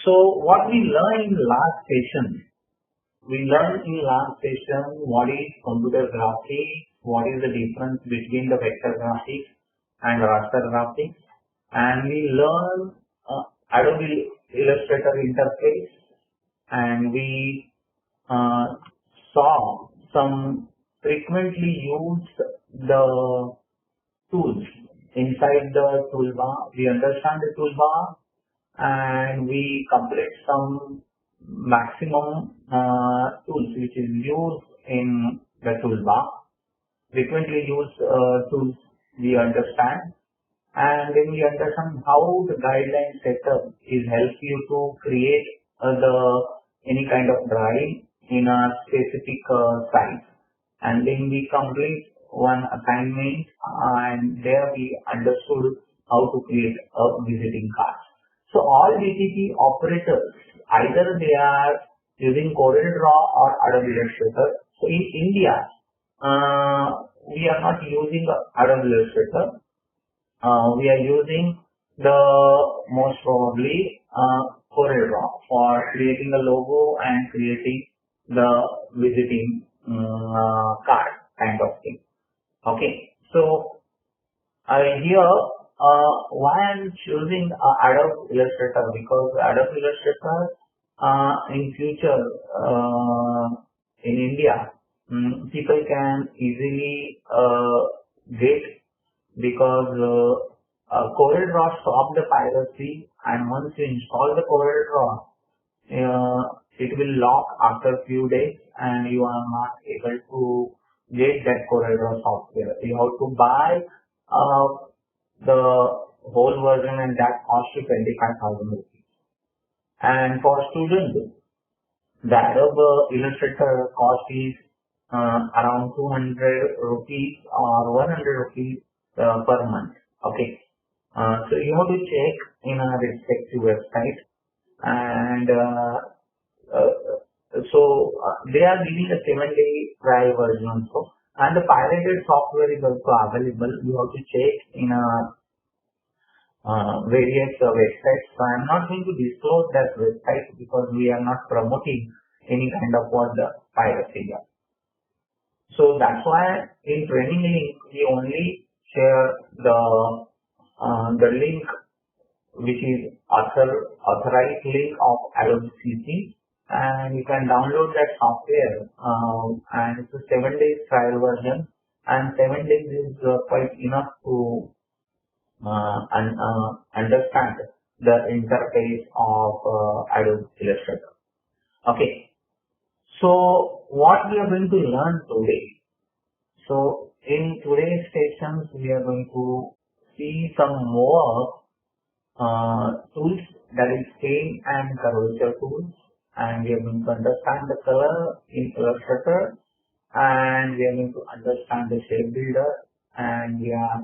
So what we learned in last session what is computer graphics, what is the difference between the vector graphics and raster graphics, and we learned Adobe Illustrator interface, and we saw some frequently used the tools inside the toolbar. We understand the toolbar and we complete some maximum tools which is used in the toolbar. Frequently used tools we understand, and then we understand how the guideline setup is help you to create any kind of drawing in a specific size, and then we complete one assignment, and there we understood how to create a visiting card. So all DTP operators, either they are using CorelDRAW or Adobe Illustrator. So in India, we are not using Adobe Illustrator. We are using the most probably CorelDRAW for creating a logo and creating the visiting card kind of thing. Okay, so here why I'm choosing Adobe Illustrator, because Adobe Illustrator in future in India people can easily get, because CorelDRAW stop the piracy, and once you install the CorelDRAW it will lock after few days and you are not able to get that CorelDRAW software. You have to buy the whole version, and that costs you 25,000 rupees. And for students, the Adobe Illustrator cost is around 200 rupees or 100 rupees per month. Okay, so you have to check in a respective website, and they are giving a 7-day trial version also, and the pirated software is also available. You have to check in various websites. So I am not going to disclose that website because we are not promoting any kind of the piracy. So that's why in training link we only share the link which is authorized link of Adobe CC, and you can download that software, and it's a 7-day trial version, and 7 days is quite enough to understand the interface of Adobe Illustrator. Okay, so what we are going to learn today? So in today's sessions we are going to see some more tools, that is scale and curvature tools, and we are going to understand the color in Illustrator, and we are going to understand the shape builder, and we are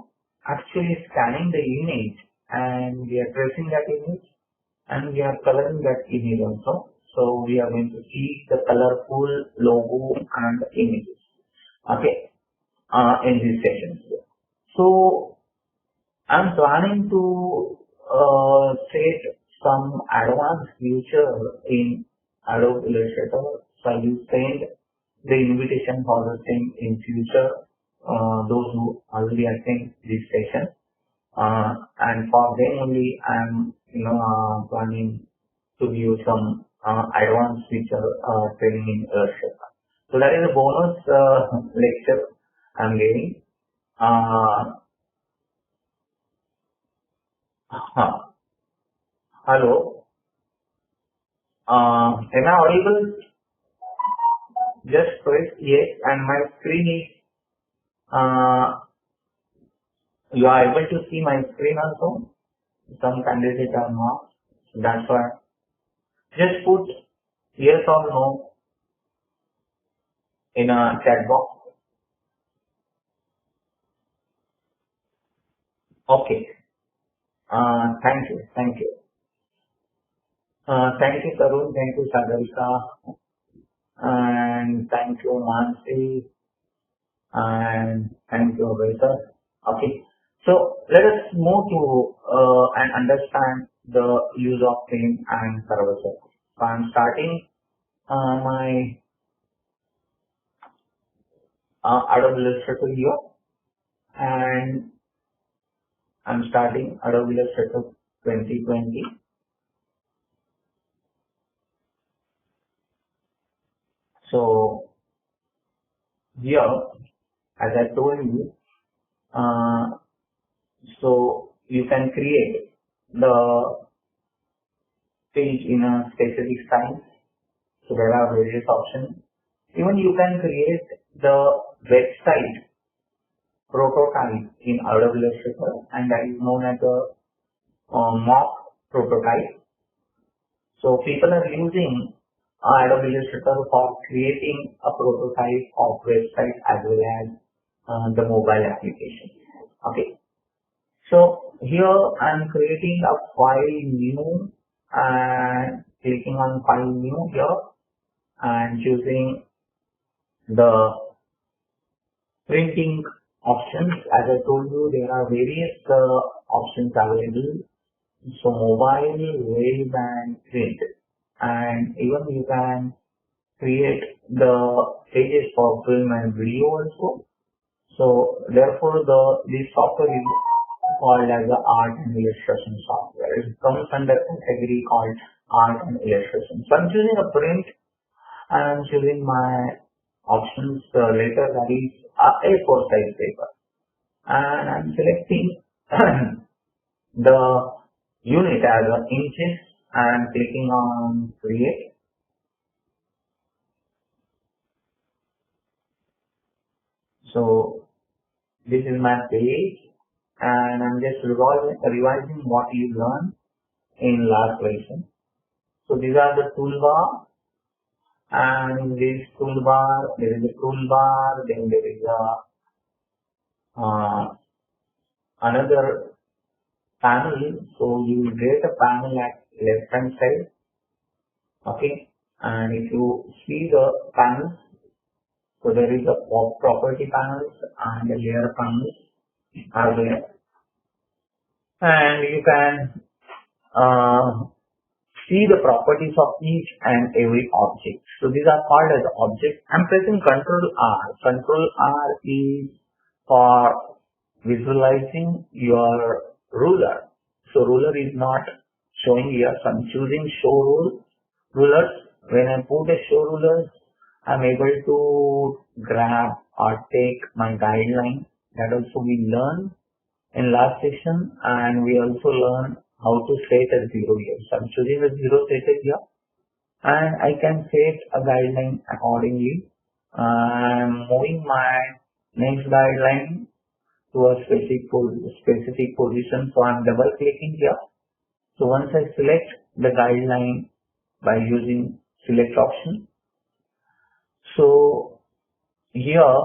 actually scanning the image, and we are tracing that image, and we are coloring that image also. So we are going to see the colorful logo and images, okay, in these sessions. So I'm planning to set some advanced feature in Adobe Illustrator. So I will send the invitation for the same in future, those who already attend this session, and for them only I'm planning to give some advanced feature training in Illustrator. So that is a bonus lecture I'm giving. Hello, am I audible? Just press yes, and my screen is you are able to see my screen also. Some candidates are not, that's why. Just put yes or no in a chat box. Okay. Thank you. Thank you, Tarun. Thank you, Sagarika. And thank you, Mansi. And thank you, Abhay. Okay. So let us move to and understand the use of theme and services. So I'm starting my Adobe Illustrator here, and I'm starting Adobe Illustrator 2020. So here, as I told you, so you can create the page in a specific style. So there are various options. Even you can create the website prototype in Adobe Illustrator, and that is known as a mock prototype. So people are using Adobe Illustrator for creating a prototype of website as well as the mobile application. Okay. So here I'm creating a file new and clicking on file new here and choosing the printing options. As I told you, there are various options available. So mobile, web and print. And even you can create the pages for film and video also. So therefore this software is called as the art and illustration software. It comes under a category called art and illustration. So I'm choosing a print and I'm choosing my options later, that is A4 size paper. And I'm selecting the unit as inches and clicking on create. So this is my page, and I'm just revising what you learned in last lesson. So these are the toolbar, and in this toolbar there is a toolbar, then there is another panel. So you will get a panel at left hand side. Okay, and if you see the panels, so there is a property panels and a layer panels are there, and you can see the properties of each and every object. So these are called as objects. I'm pressing Control R. Control R is for visualizing your ruler. So ruler is not showing here. So I'm choosing show rulers. When I put a show rulers, I'm able to grab or take my guideline. That also we learned in last session, and we also learned how to set a zero here. So I'm choosing a zero set here, and I can set a guideline accordingly. I'm moving my next guideline to a specific position. So I'm double clicking here. So once I select the guideline by using select option, so here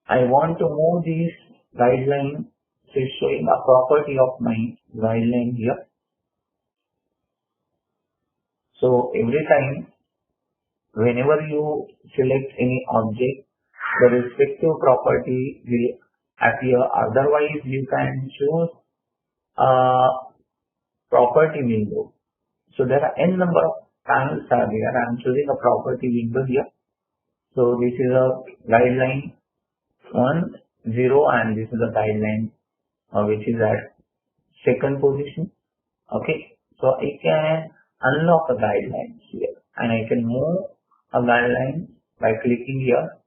I want to move this guideline. So it's showing a property of my guideline here. So every time whenever you select any object, the respective property will appear. Otherwise you can choose a property window. So there are n number of panels are there. I am choosing a property window here. So this is a guideline 1, 0, and this is a guideline which is at second position. Okay, so I can unlock a guideline here, and I can move a guideline by clicking here.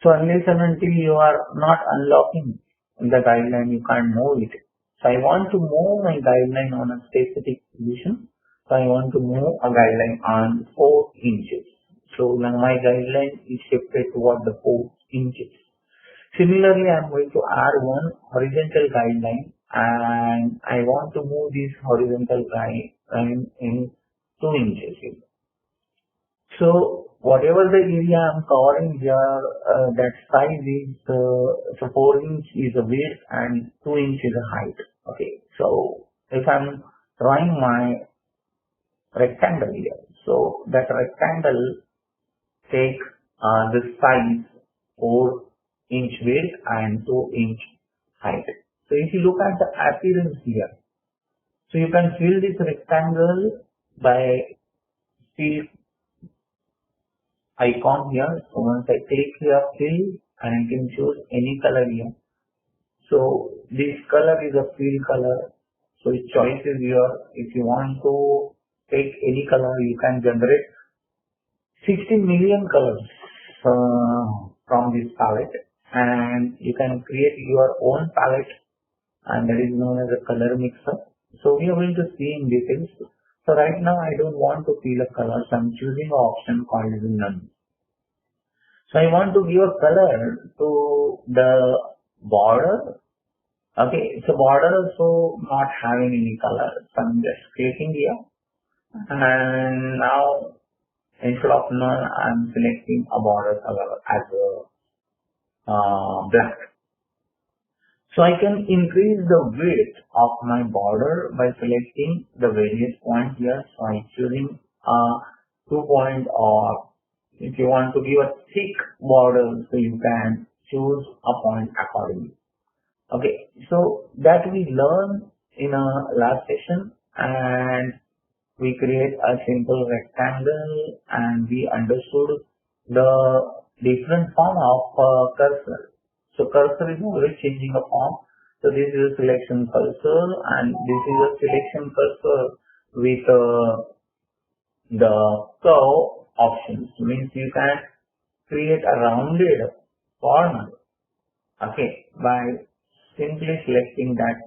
So unless and until you are not unlocking the guideline, you can't move it. So I want to move my guideline on a specific position. So I want to move a guideline on 4 inches. So now my guideline is shifted toward the 4 inches. Similarly, I am going to add one horizontal guideline, and I want to move this horizontal guideline in 2 inches. So whatever the area I am covering here, that size is so 4 inch is the width and 2 inch is the height. Okay, so if I am drawing my rectangle here, so that rectangle take the size 4 inch width and 2 inch height. So if you look at the appearance here, So you can fill this rectangle by fill icon here. So once I click here, fill, and I can choose any color here. So this color is a fill color. So its choice is yours. If you want to take any color, you can generate 60 million colors from this palette, and you can create your own palette, and that is known as a color mixer. So we are going to see in details. So right now I don't want to fill a color, so I'm choosing an option called as none. So I want to give a color to the border. Okay, so border also not having any color. So I'm just clicking here, and now instead of none, I'm selecting a border color as black. So I can increase the width of my border by selecting the various points here. So I'm choosing 2 point, or if you want to give a thick border, so you can choose a point accordingly. Okay, so that we learned in a last session, and we create a simple rectangle, and we understood the different form of cursor. So cursor is always changing a form. So this is a selection cursor, and this is a selection cursor with the curve options. Means you can create a rounded corner, okay, by simply selecting that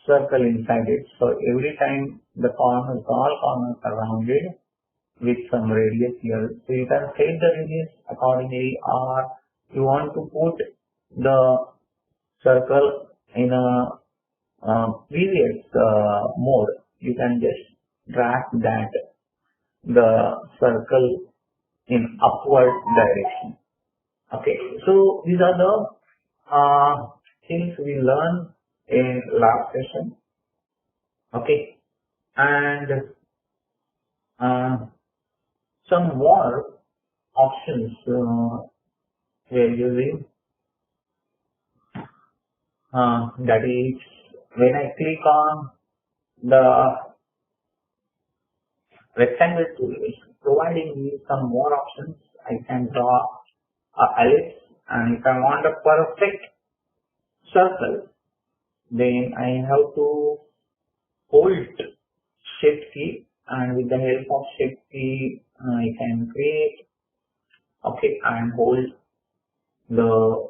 circle inside it. So every time the corners, all corners are rounded with some radius here. So you can set the radius accordingly, or you want to put the circle in a previous mode, you can just drag that the circle in upward direction. Okay, so these are the things we learned in last session. Okay, and some more options we are using, that is when I click on the rectangle tool, it's providing me some more options. I can draw a ellipse, and if I want a perfect circle, then I have to hold shift key, and with the help of shift key I can create, okay, and hold the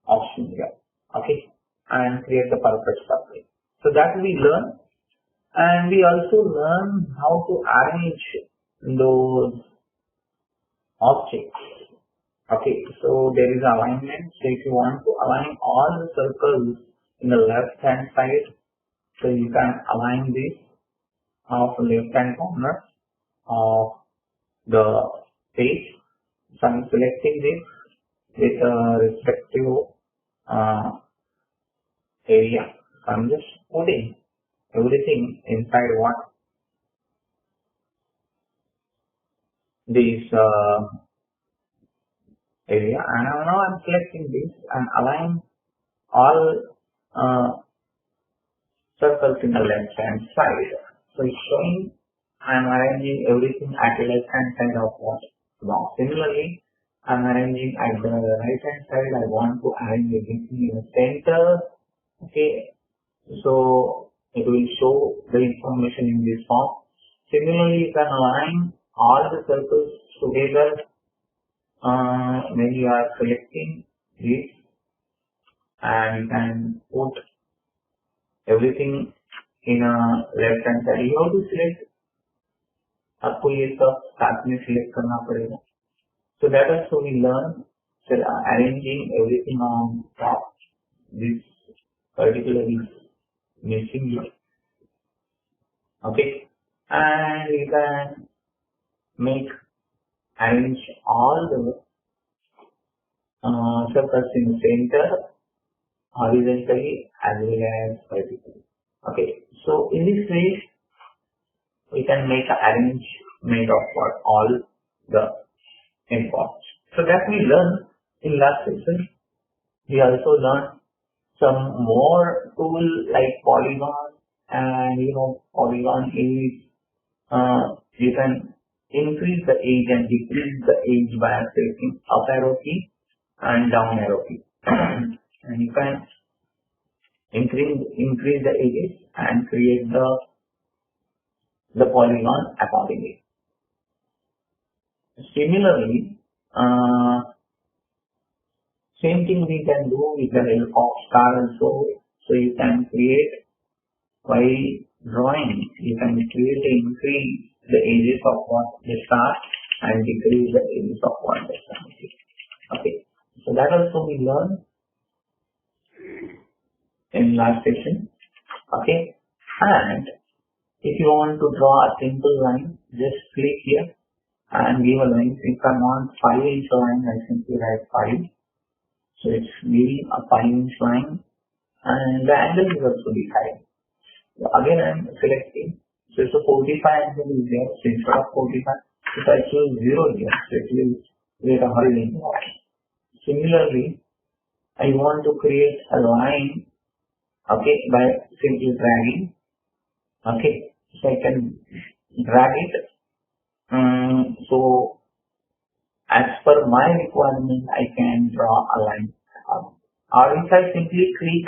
option here, okay, and create the perfect circle. So that we learn, and we also learn how to arrange those objects. Okay, so there is alignment. So if you want to align all the circles in the left hand side, so you can align this of left hand corner of the page. So I'm selecting this with a respective area. So I'm just putting everything inside what this area, and now I'm selecting this and align all circles in the left hand side. So it's showing I'm arranging everything at the left hand side of what block. Similarly, I'm arranging at the right hand side. I want to arrange everything in the center. Okay, so it will show the information in this form. Similarly, you can align all the circles together when you are selecting this, and you can put everything in a left hand side. You have to select, आपको ये सब साथ में select करना पड़ेगा. So that also we learn arranging everything on top. This particular is missing here. Okay, and you can arrange all the circles in the center, horizontally as well as vertically. Okay, so in this way we can make an arrangement of all the imports. So that we learned in last session. We also learned some more tool like Polygon, and Polygon is you can increase the age and decrease the age by pressing up arrow key and down arrow key, and you can increase the ages and create the polygon accordingly. Similarly, same thing we can do with the help of star also. So you can create by drawing, you can create and increase the ages of the star and decrease the ages of the star. Okay, so that also we learned in last session. Okay, and if you want to draw a simple line, just click here and give a line. If I want 5-inch line, I simply write 5. So it's giving a 5-inch line, and the angle is also defined. So again, I'm selecting. So it's a 45 angle is there. So instead of 45, if I choose 0 here, so it will create a horizontal line. Similarly, I want to create a line, okay, by simply dragging. Okay, so I can drag it. So as per my requirement, I can draw a line. Or if I simply click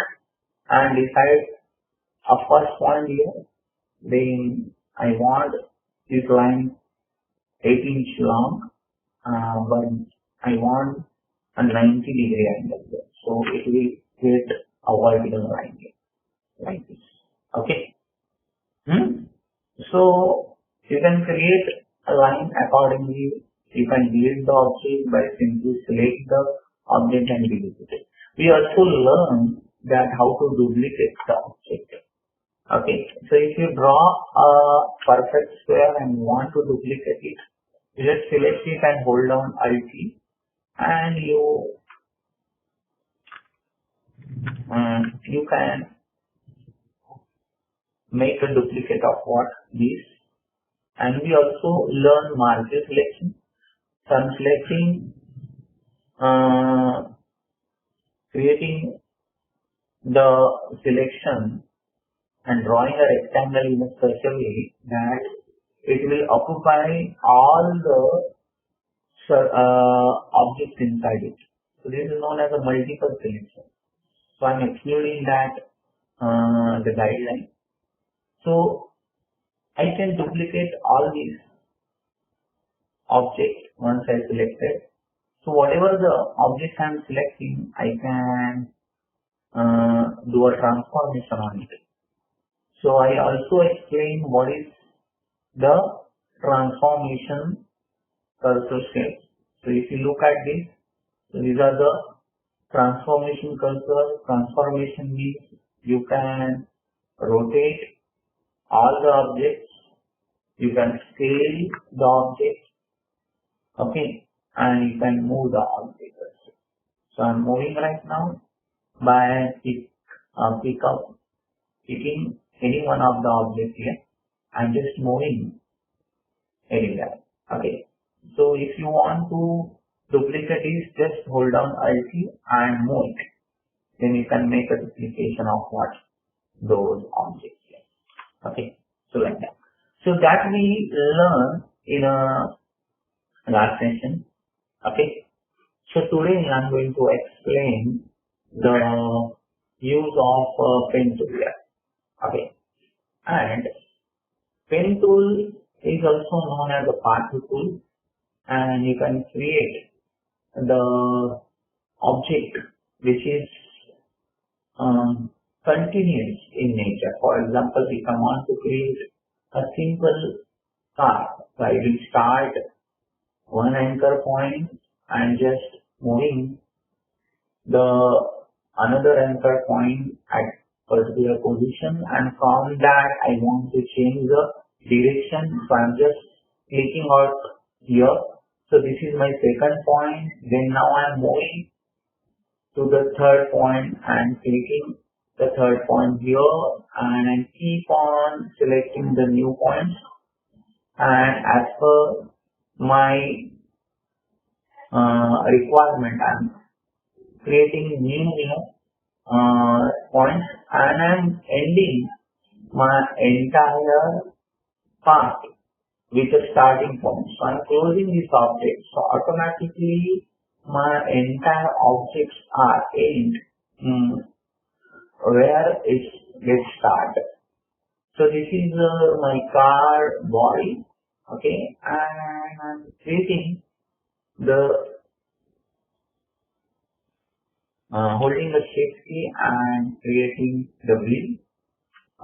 and decide a first point here, then I want this line 8-inch long, but I want a 90-degree angle here. So it will create a vertical line here, like this. Okay. So you can create a line accordingly. You can delete the object by simply select the object and delete it. We also learn that how to duplicate the object. Okay, so if you draw a perfect square and want to duplicate it, you just select it and hold down Alt key, and you can make a duplicate of this. And we also learn marquee selection. So I'm selecting, creating the selection and drawing a rectangle in a such a way that it will occupy all the objects inside it. So this is known as a multiple selection. So I'm excluding that the guideline. So I can duplicate all these objects once I selected. So whatever the object I'm selecting, I can do a transformation on it. So I also explain what is the transformation cursor steps. So if you look at this, so these are the transformation cursor. Transformation means you can rotate all the objects, you can scale the object, okay, and you can move the object. So I'm moving right now by picking any one of the objects here. I'm just moving anywhere. Okay. So if you want to duplicate it, just hold down Alt key and move it. Then you can make a duplication of those objects here. Okay. So like that. So that we learn in a last session. Okay. So today I'm going to explain the use of pen tool here. Okay. And pen tool is also known as a particle tool, and you can create the object which is continuous in nature. For example, if I want to create a simple car, so I will start one anchor point and just moving the another anchor point at particular position, and from that I want to change the direction. So I'm just clicking out here. So this is my second point. Then now I'm moving to the third point and clicking the third point here, and I keep on selecting the new points. And as per my requirement, I'm creating new point, and I'm ending my entire path with a starting point. So I'm closing this object. So automatically my entire objects are end where it gets started. So this is my car body, okay, and I'm creating the holding the shift key and creating the wheel,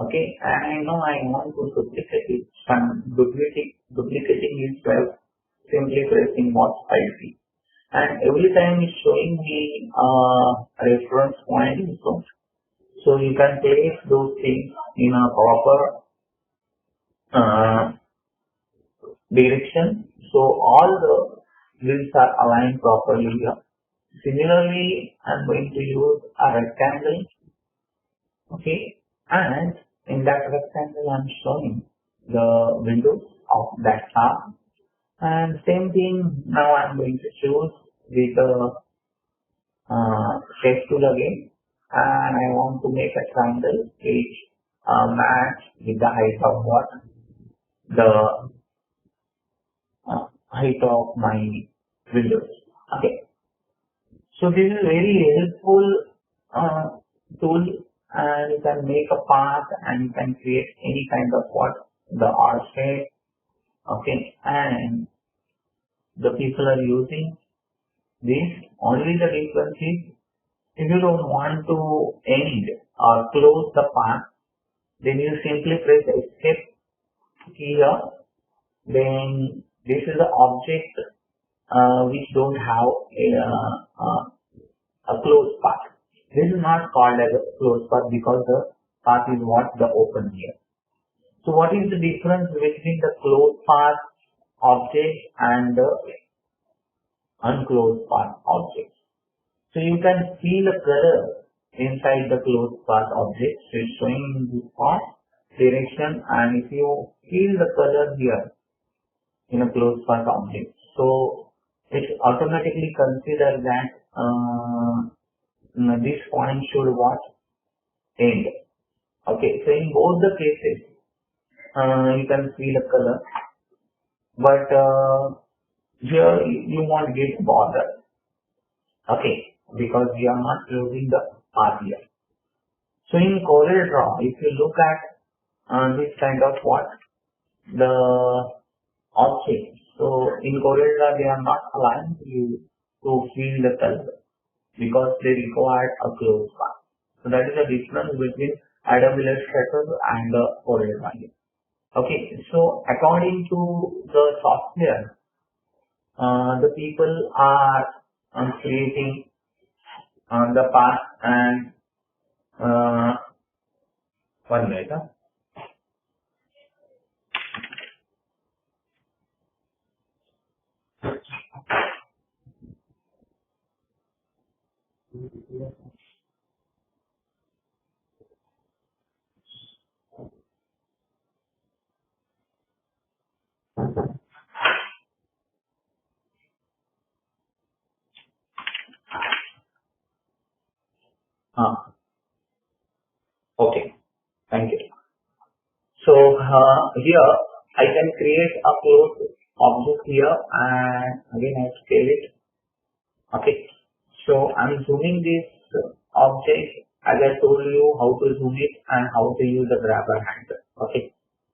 okay, and I know I want to duplicate it. So I'm duplicating it by simply pressing what 5 key, and every time it's showing me a reference point in front. So you can place those things in a proper direction. So all the wheels are aligned properly here. Similarly, I'm going to use a rectangle, okay, and in that rectangle I'm showing the windows of that car. And same thing, now I'm going to choose with the shape tool again, and I want to make a triangle which match with the height of what? The height of my windows. Okay. So this is very helpful tool, and you can make a path and you can create any kind of what? The R shape. Okay. And the people are using this. Only the difference is if you don't want to end or close the path, then you simply press escape here. Then this is the object which don't have a closed path. This is not called as a closed path because the path is what? The open here. So what is the difference between the closed path object and the unclosed path object? So you can see the color inside the closed path object. So it's showing in this path direction, and if you feel the color here in a closed path object, so it automatically consider that this point should what? End. Okay, so in both the cases you can see the color, but here you won't get bothered, okay, because we are not closing the path here. So in CorelDRAW, if you look at this kind of what? The objects. So in CorelDRAW they are not allowing you to fill the color because they require a closed path. So that is the difference between Adobe Illustrator and the CorelDRAW. Okay, so according to the software, the people are creating the path and 1 minute. Okay, thank you. So here I can create a closed object here, and again I scale it. Okay, so I'm zooming this object as I told you how to zoom it and how to use the grabber handle. Okay,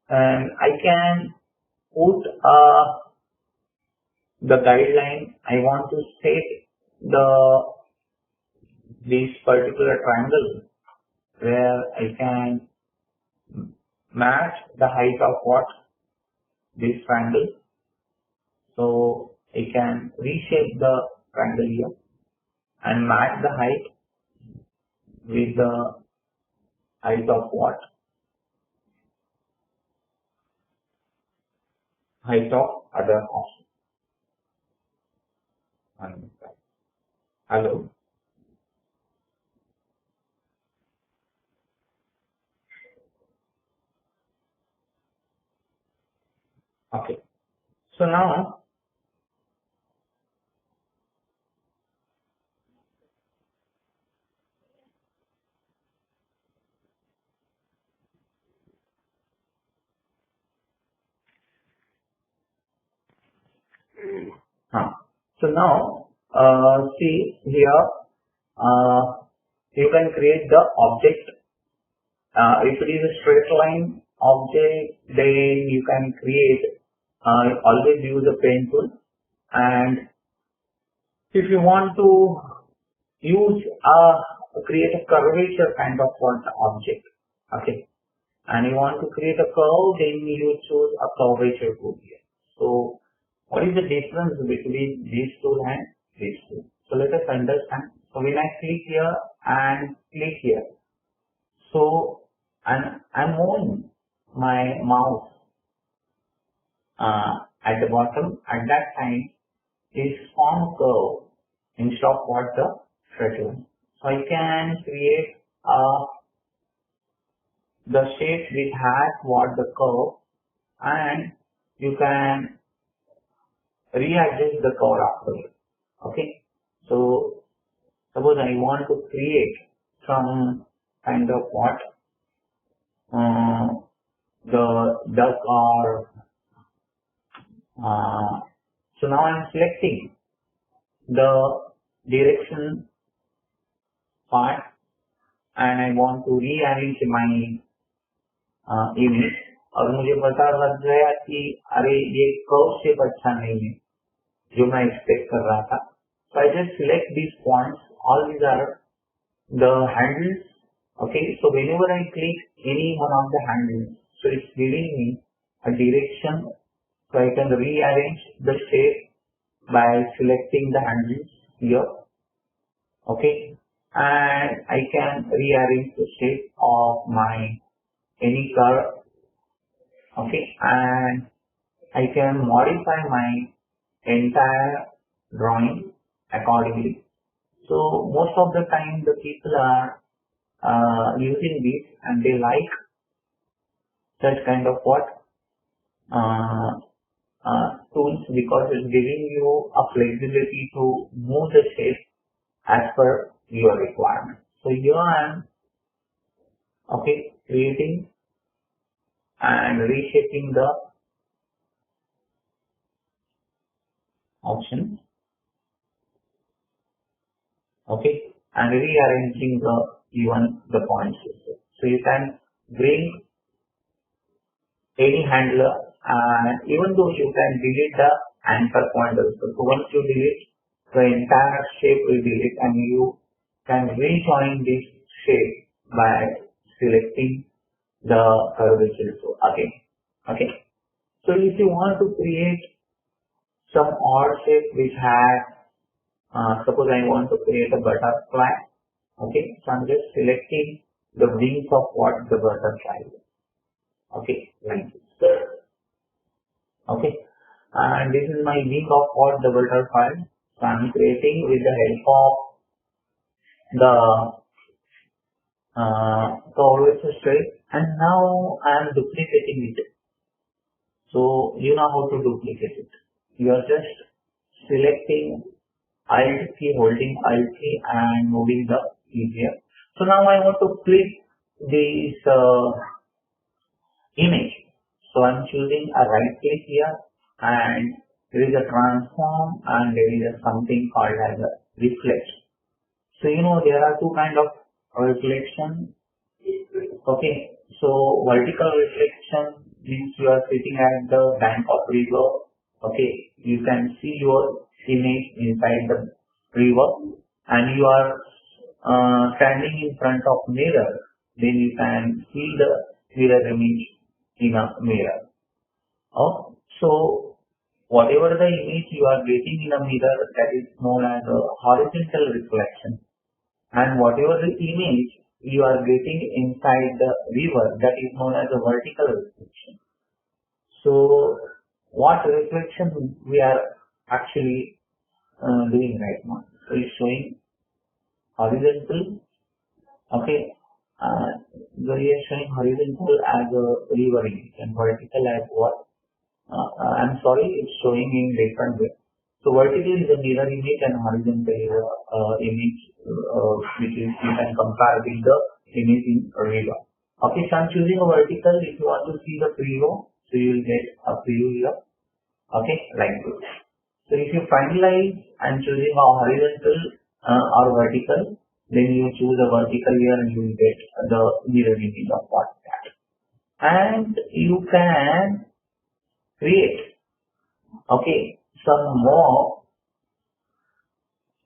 and I can put the guideline. I want to set this particular triangle where I can match the height of what? This triangle. So I can reshape the triangle here and match the height with the height of what? Height of other option. Hello. Okay. So now So now, see here, you can create the object. If it is a straight line object, then you can create, always use a pen tool. And if you want to use create a curvature kind of what object, okay, and you want to create a curve, then you choose a curvature tool here. So what is the difference between this tool and this tool? So let us understand. So when I click here and click here, so and I'm moving my mouse at the bottom, at that time is form curve instead of what the straight line. So I can create the shape which has what the curve, and you can readjust the curve after it. Okay. So suppose I want to create some kind of what the duck or so now I'm selecting the direction part and I want to rearrange my image. और मुझे पता लग गया कि अरे ये curve shape अच्छा नहीं है जो मैं एक्सपेक्ट कर रहा था. So I just select these points. All these are the handles. Okay, so whenever I click any one of the handles, so it's giving me a direction. So I can rearrange the shape by selecting the handles here. Okay, and I can rearrange the shape of my any curve. Okay, and I can modify my entire drawing accordingly. So most of the time the people are using this and they like such kind of what tools because it's giving you a flexibility to move the shape as per your requirement. So here I am creating and reshaping the option, and rearranging the points. So you can bring any handler, and even though you can delete the anchor point also. So once you delete, the entire shape will delete, and you can rejoin this shape by selecting the curvature tool again. Okay. So if you want to create some odd shape which has, suppose I want to create a butterfly. Okay. So I'm just selecting the wings of what the butterfly is. Okay. Like this. Okay. And this is my wing of what the butterfly. So I'm creating with the help of the curvature shape, and now I am duplicating it. So you know how to duplicate it. You are just selecting Alt key, holding Alt key and moving the key here. So now I want to click this image. So I'm choosing a right click here, and there is a transform and there is a something called as a reflection. So you know there are two kind of reflection. Okay, so vertical reflection means you are sitting at the bank of river. Okay, you can see your image inside the river, and you are standing in front of mirror. Then you can see the mirror image in a mirror. So whatever the image you are getting in a mirror, that is known as a horizontal reflection. And whatever the image you are getting inside the river, that is known as a vertical reflection. So what reflection we are actually doing right now? So it's showing horizontal. Okay. We are showing horizontal as a river image and vertical as what? I'm sorry, it's showing in different way. So vertical is a mirror image and horizontal is a image which is you can compare with the image in river. Okay, so I'm choosing a vertical. If you want to see the preview, so you will get a preview here. Okay, like this. So if you finalize and choosing a horizontal or vertical, then you choose a vertical here and you will get the mirror image of that. And you can create, okay, some more,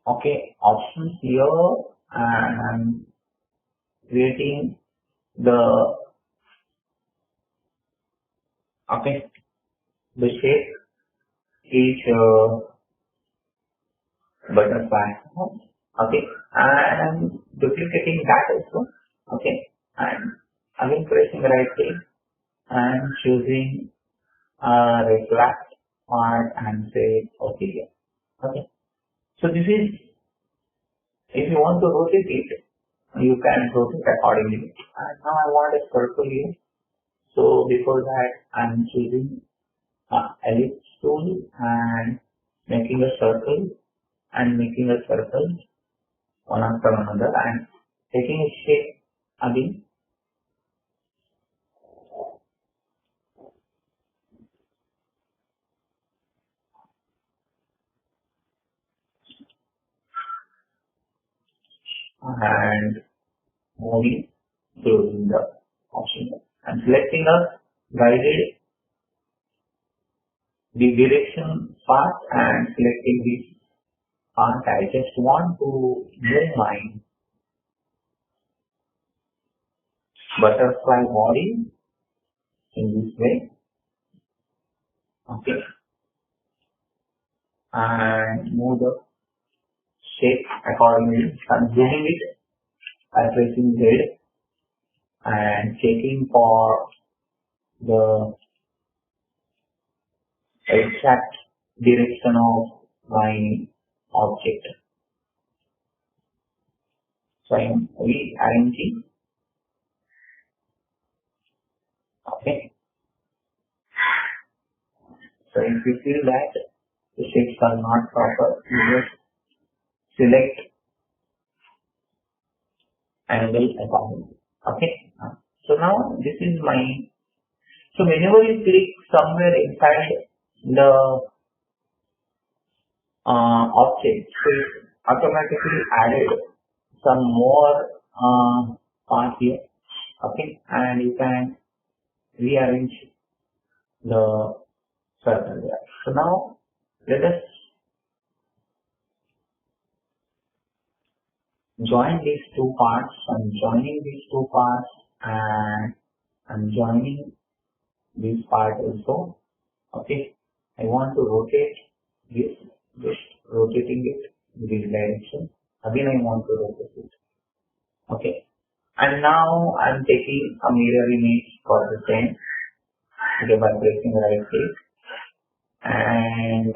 okay, options here, and I'm creating the, okay, the shape each butterfly, okay, and duplicating that also, okay, and again pressing right click and choosing reflect part and say okay here. Okay, so this is, if you want to rotate it, you can rotate accordingly. And now I want a circle here, so before that I'm choosing ellipse tool and making a circle and making a circle one after another and taking a shape again. And moving through the option and selecting a guided the direction part and selecting this part. I just want to move my butterfly body in this way, okay, and move the shape accordingly. I'm zooming it by pressing Z and checking for the exact direction of my object. So I'm rearranging, okay. So if you feel that the shapes are not proper, you just select angle accordingly. Okay. So now this is my, so whenever you click somewhere inside the object, so it automatically added some more part here. Okay, and you can rearrange the circle there. So now let us join these two parts. I'm joining these two parts and I'm joining this part also. Okay, I want to rotate this, just rotating it in this direction. Again, I want to rotate it. Okay, and now I'm taking a mirror image for the same. Okay, by pressing right click and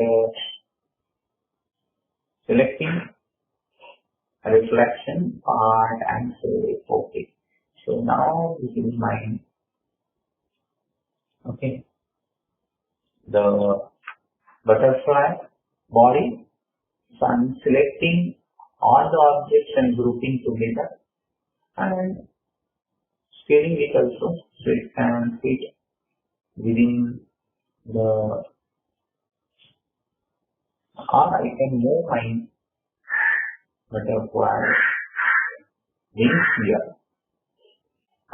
selecting a reflection part and say okay. So now this is my, okay, the butterfly body. So I'm selecting all the objects and grouping together and scaling it also so it can fit within the, or I can move my butterfly wings here.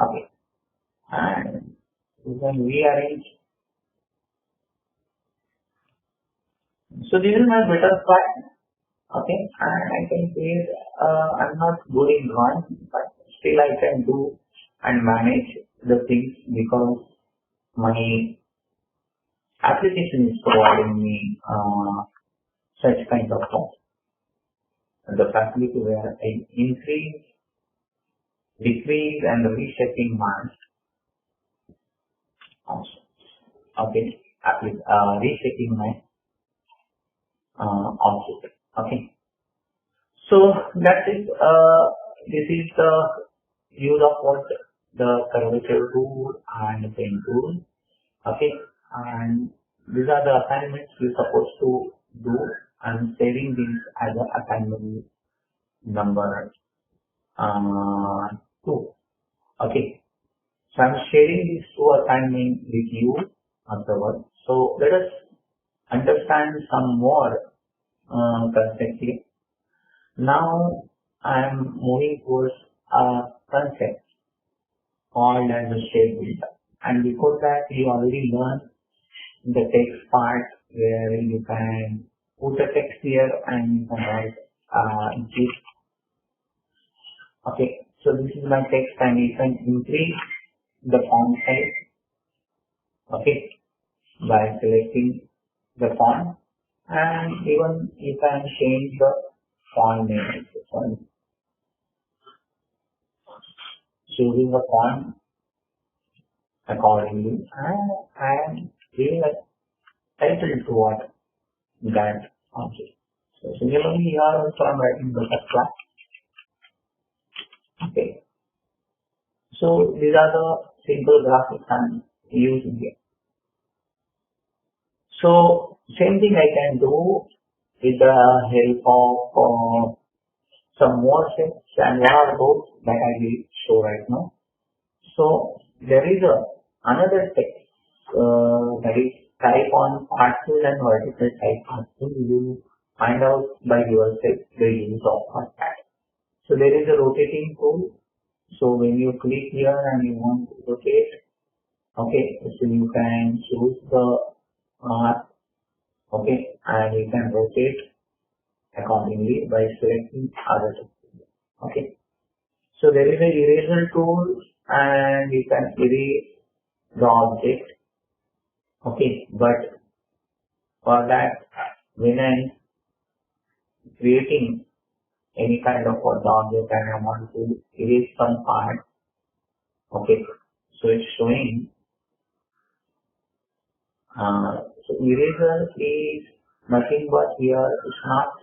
Okay, and you can rearrange. So this is my butterfly. Okay, and I can say I'm not good in drawing, but still I can do and manage the things because my application is providing me such kind of the facility where I increase, decrease, and reshaping my okay, reshaping my object. Okay, so that's it. This is the use of what the curvature tool and the pen tool. Okay, and these are the assignments you're supposed to do. I'm saving these as an assignment number 2. Okay, so I'm sharing these 2 assignments with you afterwards. So let us understand some more concept here. Now I am moving towards a concept called as a shape builder. And before that, you already learned the text part where you can put a text here and you can write gif. Okay, so this is my text and you can increase the font size. Okay, by selecting the font, and even you can change the font name. So choosing the font accordingly, and I am giving a title to what that object. So similarly here also I am writing the first class. Okay. So these are the simple graphics I am using here. So same thing I can do with the help of some more steps, and what are those that I will show right now. So there is another text that is type on partial and vertical type partial. You find out by yourself the use of that. So there is a rotating tool. So when you click here and you want to rotate, okay, so you can choose the okay, and you can rotate accordingly by selecting other text. Okay, so there is a eraser tool and you can erase the object. Okay, but for that, when I'm creating any kind of object and I want to erase some part, okay, so it's showing. So eraser is nothing but here it's not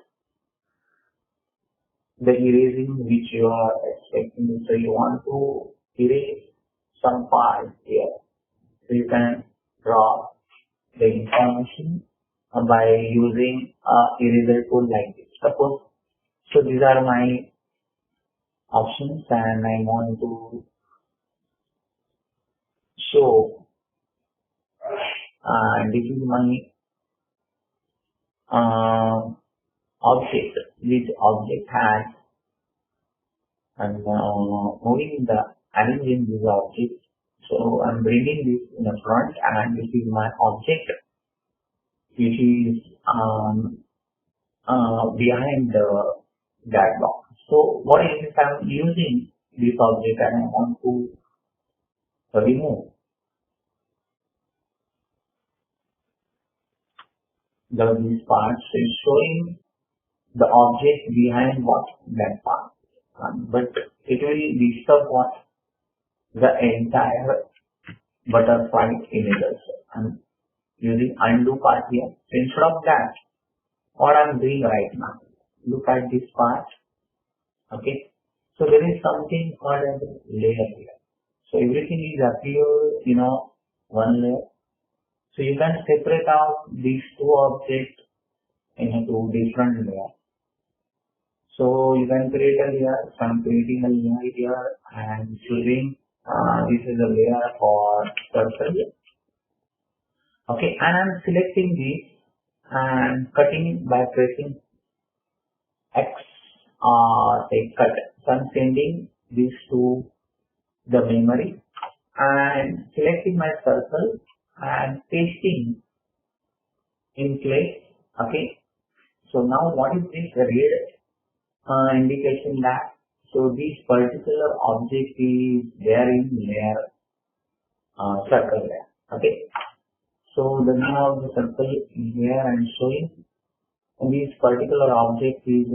the erasing which you are expecting. So you want to erase some part here. So you can draw the information by using eraser tool like this. Suppose, so these are my options and I want to show this is my object. This object has and moving the arranging this object. So I'm bringing this in the front and this is my object which is behind that box. So what if I'm using this object and I want to remove these parts? So it's showing the object behind what that part, but it will disturb what the entire butterfly images. I'm using undo part here. So instead of that, what I'm doing right now, look at this part. Okay, so there is something called as a layer here. So everything is appear one layer. So you can separate out these two objects into different layers. So you can create a layer. So I'm creating a layer here and choosing this is a layer for circle. Okay, and I'm selecting this and cutting by pressing X or say cut. So I'm sending this to the memory and selecting my circle and pasting in place. Okay, so now what is this red indication that so this particular object is there in layer circle layer. Okay, so the name of the circle is here and showing this particular object is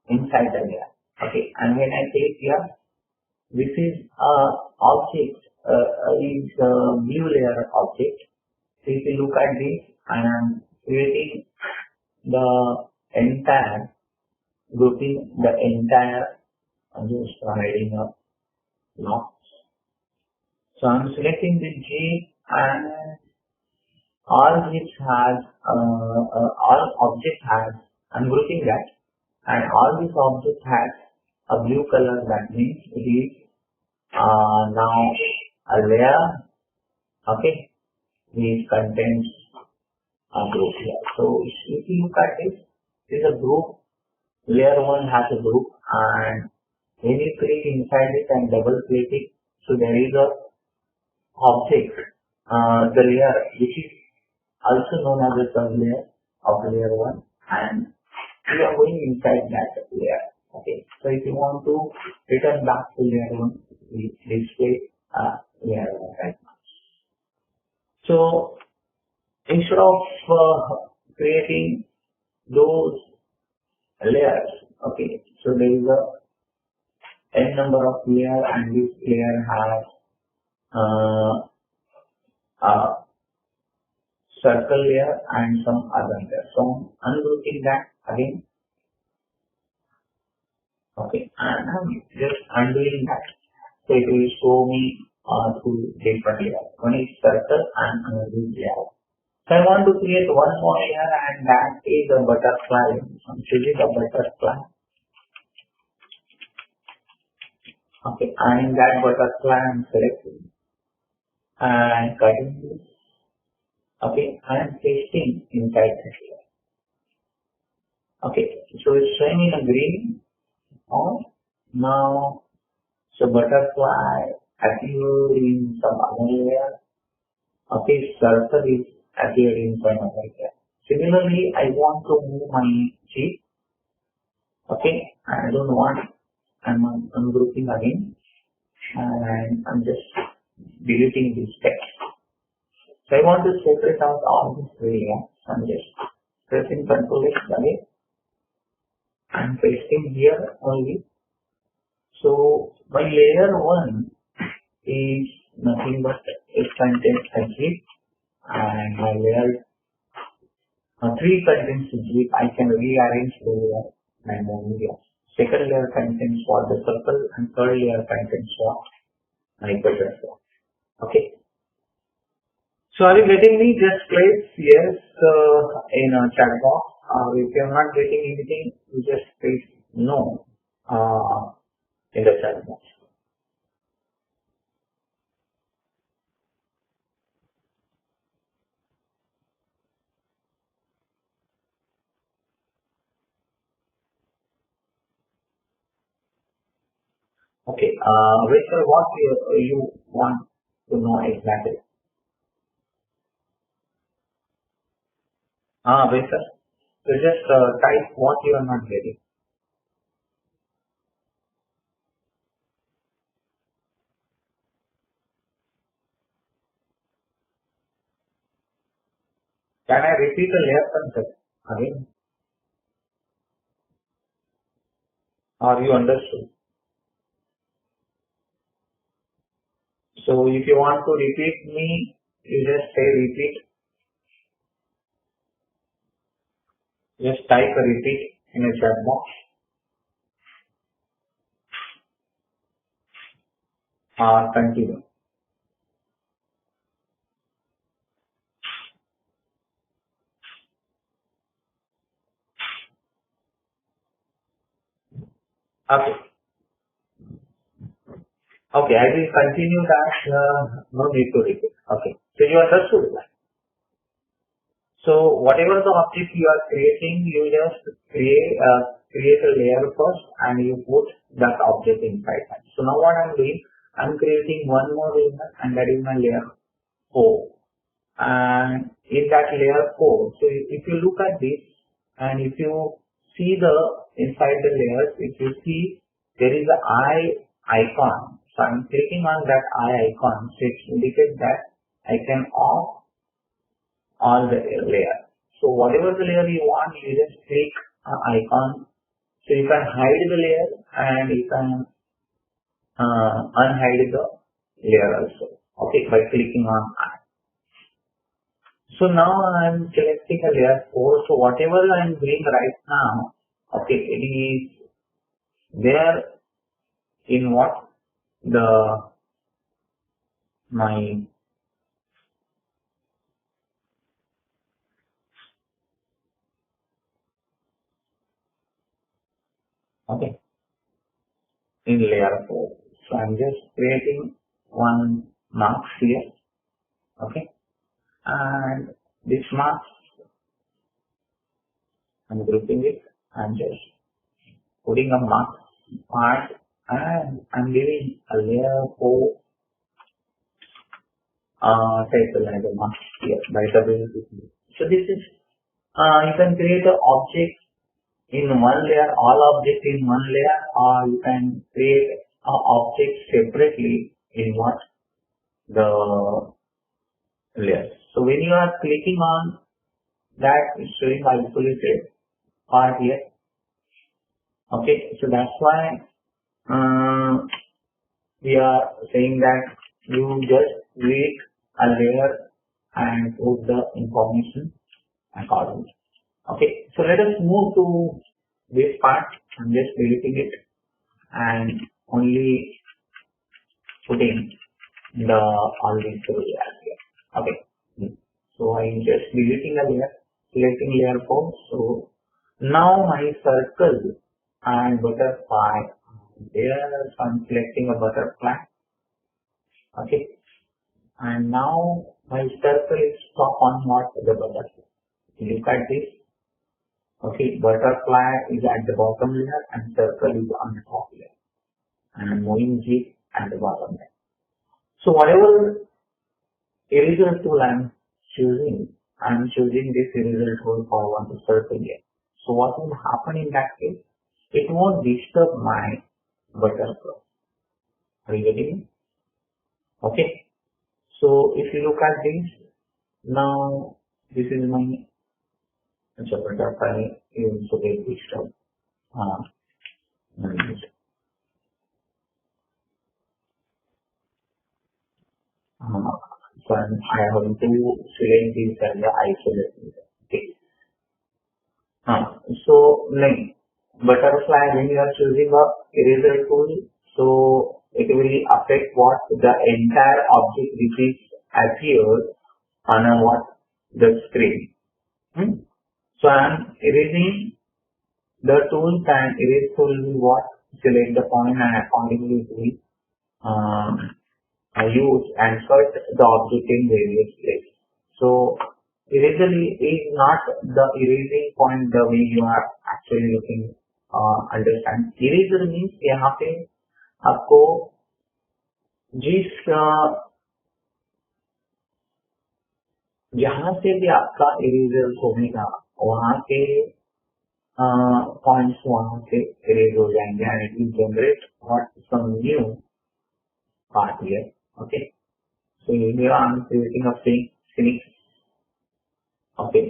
inside the layer. Okay, and when I click here, this is object is blue layer object. So if you look at this, I am creating the entire grouping, the entire just hiding a block. So I'm selecting the G and all this has all object has, I'm grouping that, and all this object has a blue color. That means it is now a layer, okay, which contains group here. So if you look at this, this is a group. Layer 1 has a group, and when you click inside it and double click it, so there is a object, the layer which is also known as a sub layer of layer 1, and we are going inside that layer. Okay, so if you want to return back to layer 1, we display layer 1 right now. So instead of creating those layers, okay, so there is a n number of layer, and this layer has a circle layer and some other layer. So I'm ungrouping that again. Okay, and I'm just undoing that. So it will show me two different layers. One is circle and another is layer. So I want to create one more layer, and that is a butterfly. So this is a butterfly. Okay, and that butterfly I'm selecting and cutting this. Okay, and pasting inside the layer. Okay, so it's showing in a green. Now, so butterfly appeared in some other layer. Okay, circle is appeared in some other layer. Similarly, I want to move my jeep. Okay, I don't want, I'm ungrouping again, and I'm just deleting this text. So I want to separate out all these three layers. I'm just pressing Ctrl X again and pasting here only. So my layer 1 is nothing but a content zip, and my layer 3 contains zip. I can rearrange the layer manually. Second layer contains what the circle, and third layer contains what my butterfly. Okay. So are you getting me? Just place yes in a chat box. If you are not getting anything, you just place no in the chat box. Okay. Rachel, what you want to know exactly? Rachel, so just type what you are not getting. Can I repeat the layer concept again? Or you understood? So if you want to repeat me, you just say repeat. Just type a repeat in a chat box. Continue. Okay. Okay, I will continue that. No need to repeat. Okay. So you understood that. So whatever the object you are creating, you just create a layer first, and you put that object inside that. So now what I'm doing, I'm creating one more layer, and that is my layer 4. And in that layer 4, so if you look at this, and if you see the inside the layers, if you see there is an eye icon. So I'm clicking on that eye icon, so it indicates that I can off all the layer. So whatever the layer you want, you just click icon. So you can hide the layer, and you can unhide the layer also. Okay, by clicking on eye. So now I'm selecting a layer 4. So whatever I'm doing right now, okay, it is there in what my okay, in layer 4. So I'm just creating one mask here. Okay, and this mask I'm grouping it. I'm just putting a mask part and I'm giving a layer for type like a mask here by WPC. So this is you can create an object in one layer, all objects in one layer, or you can create an object separately in what the layer. So when you are clicking on that, it's showing isolated part here. Okay, so that's why we are saying that you just create a layer and put the information accordingly. Okay, so let us move to this part. I'm just deleting it and only putting the all these layers here. Okay, so I'm just deleting a layer, selecting layer 4. So now my circle and butterfly there, so I'm selecting a butterfly. Okay, and now my circle is stop on what the butterfly. Look at this. Okay, butterfly is at the bottom layer and circle is on the top layer. And I'm moving G at the bottom layer. So whatever eraser tool I'm choosing this eraser tool for one circle here. So what will happen in that case? It won't disturb my butterfly. Are you getting it? Okay. So if you look at this, now this is my butterfly is also get disturbed. So I have to select this and isolate it. Okay. So like butterfly, when you are choosing a eraser tool, so it will affect what the entire object which is appears on a what the screen. So I'm erasing the tools and erase tool will what select the point and accordingly we use and cut the object in various places. So eraser is not the erasing point the way you are actually looking understand. Eraser means यहाँ पे आपको जिस जहाँ से भी आपका eraser होगा वहाँ के पॉइंट्स वहाँ से इरेज हो जाएंगे and it will generate what some new part here. Okay, so here I am creating a Phoenix. Okay,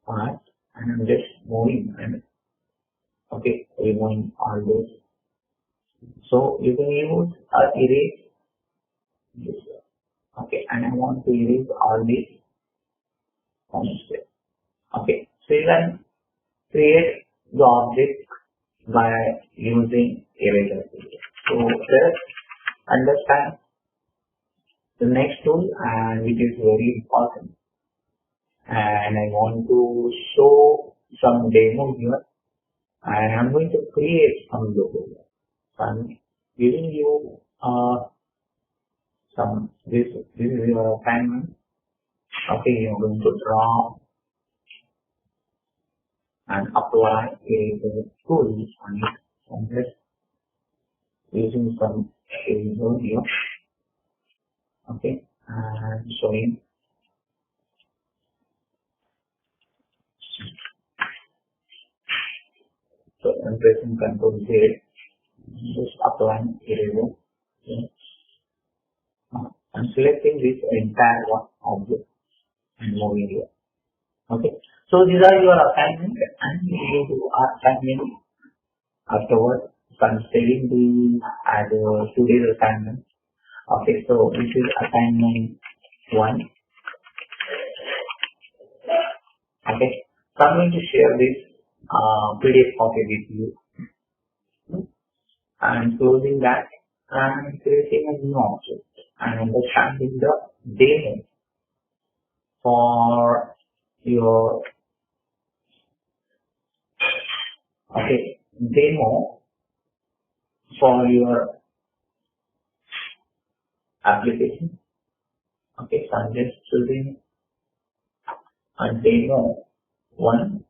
part and I'm just moving and okay, removing all those. So you can use erase this. Okay, and I want to erase all these points here. Okay, so you can create the object by using eraser tool. So let's understand the next tool and which is very important. And I want to show some demo here and I'm going to create some logo here. So I'm giving you this is your assignment. Okay, you're going to draw and apply a tool on it. So I'm just using some eraser here. Okay, and showing. So I'm pressing Ctrl Z, just applying eraser. Okay. I'm selecting this entire one object and moving here. Okay, so these are your assignment and you do assignment afterwards. So I'm saving the as today's assignment. Okay, so this is assignment 1. Okay, so I'm going to share this PDF copy with you. I'm closing that and creating a new object and understanding the demo for your demo for your application. Okay, so I'm just choosing a demo one.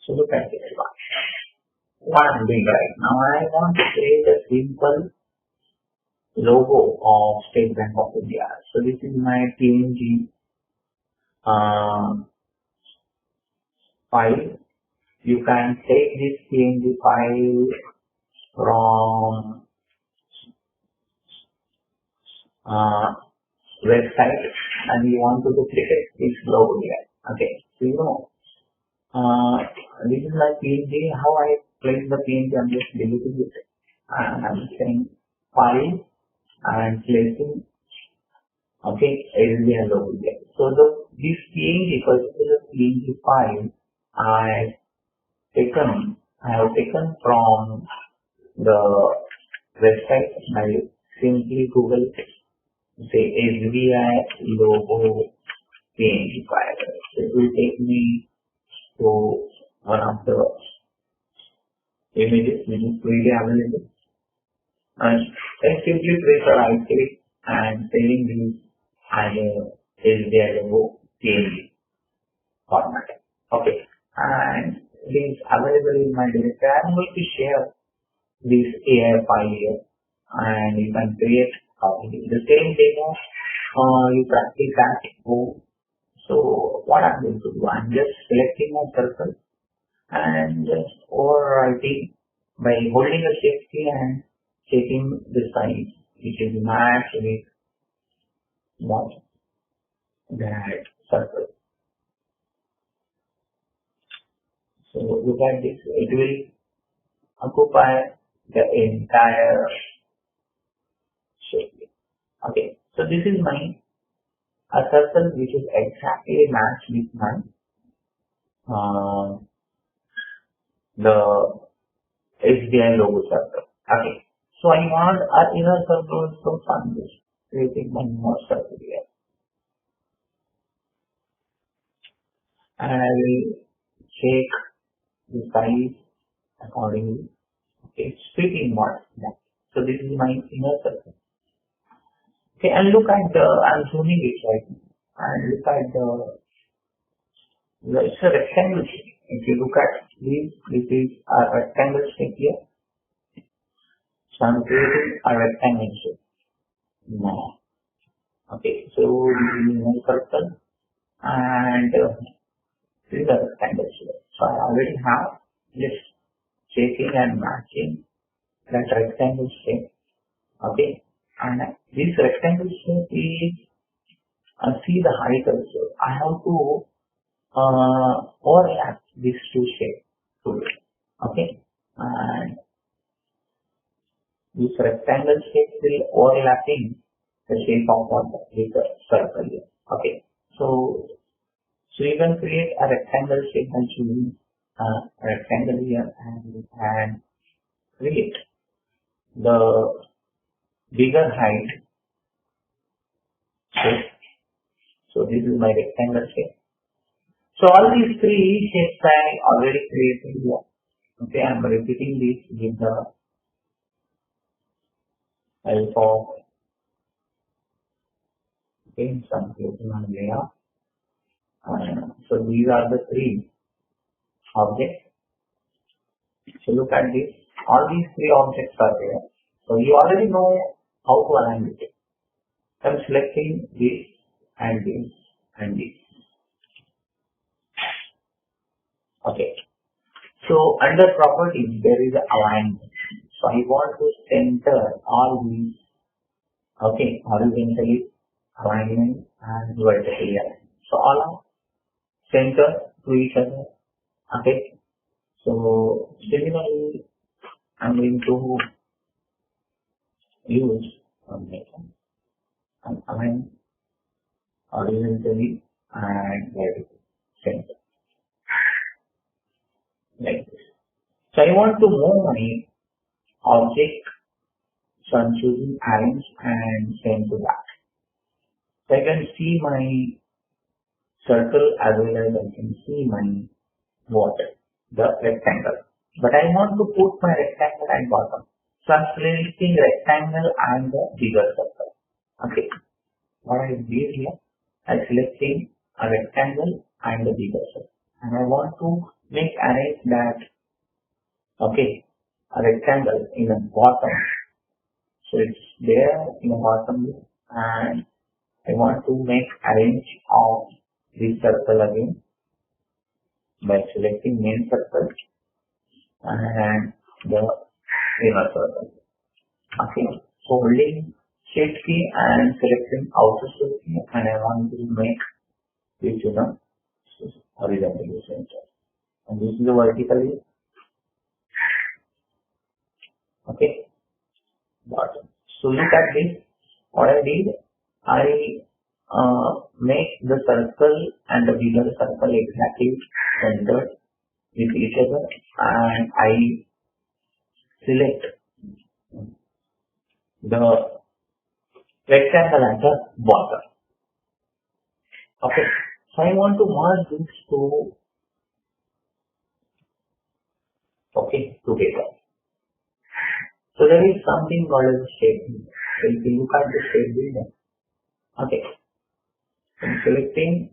So look at this one. What I'm doing right now, I want to create a simple logo of State Bank of India. So this is my PNG file. You can take this PNG file from website and you want to duplicate this logo here. Okay, so you know, this is my PNG. How I place the PNG, I'm just deleting it. And I'm saying file and placing, okay, SBI logo here. So this PNG, particular PNG file, I have taken from the website. I simply Google say SBI logo PNG file. So it will take me to one of the images which is freely available. And then simply press a right click and saving this as a SBI logo PNG format. Okay, and it is available in my directory. I am going to share this AI file here, and you can create the same demo. You practice that. So what I'm going to do, I'm just selecting my circle and just overwriting by holding a shift key and checking the size, which is match with that circle. So look at this, it will occupy the entire shape. Okay, so this is my a circle which is exactly matched with my the SBI logo circle. Okay, so I want our inner circle, so I'm just creating one more circle here, and I will check the size accordingly. Okay, it's pretty much that. So this is my inner circle. Okay, and look at I'm zooming it right now, and look at it's a rectangle shape. If you look at this is a rectangle shape here. So I'm creating a rectangle shape now. Okay, so this is my circle, and this is a rectangle shape. So I already have just checking and matching that rectangle shape. Okay, and this rectangle shape is see the height also. I have to overlap these two shapes. Okay, and this rectangle shape will overlapping the shape of the circle here. Okay, so you can create a rectangle shape by choosing a rectangle here and create the bigger height shape. So this is my rectangle shape. So all these three shapes I already created here. Okay, I am repeating this with the help of some clicking on layout. So these are the three objects. So look at this. All these three objects are there. So you already know how to align it. I'm selecting this and this and this. Okay. So under properties there is alignment. So I want to center all these. Okay, horizontally alignment and vertically alignment. So all are center to each other. Okay. So similarly, I'm going to use and align horizontally and vertically center like this. So I want to move my object. So I'm choosing arrange and send to that. So I can see my circle as well as I can see my the rectangle. But I want to put my rectangle at bottom. So I'm selecting rectangle and the bigger circle. Okay. What I did here, I'm selecting a rectangle and the bigger circle. And I want to make arrange that, okay, a rectangle in the bottom. So it's there in the bottom, and I want to make arrange of this circle again by selecting main circle and the inner circle. Okay, so holding shift key and selecting outer shift key, and I want to make this, horizontally center. And this is the vertically, okay, bottom. So look at this. What I did, I make the circle and the bigger circle exactly centered with each other, and I select the rectangle at the bottom. Okay, so I want to merge these two, okay, together. So there is something called as shape builder. So if you look at the shape builder, okay, I'm selecting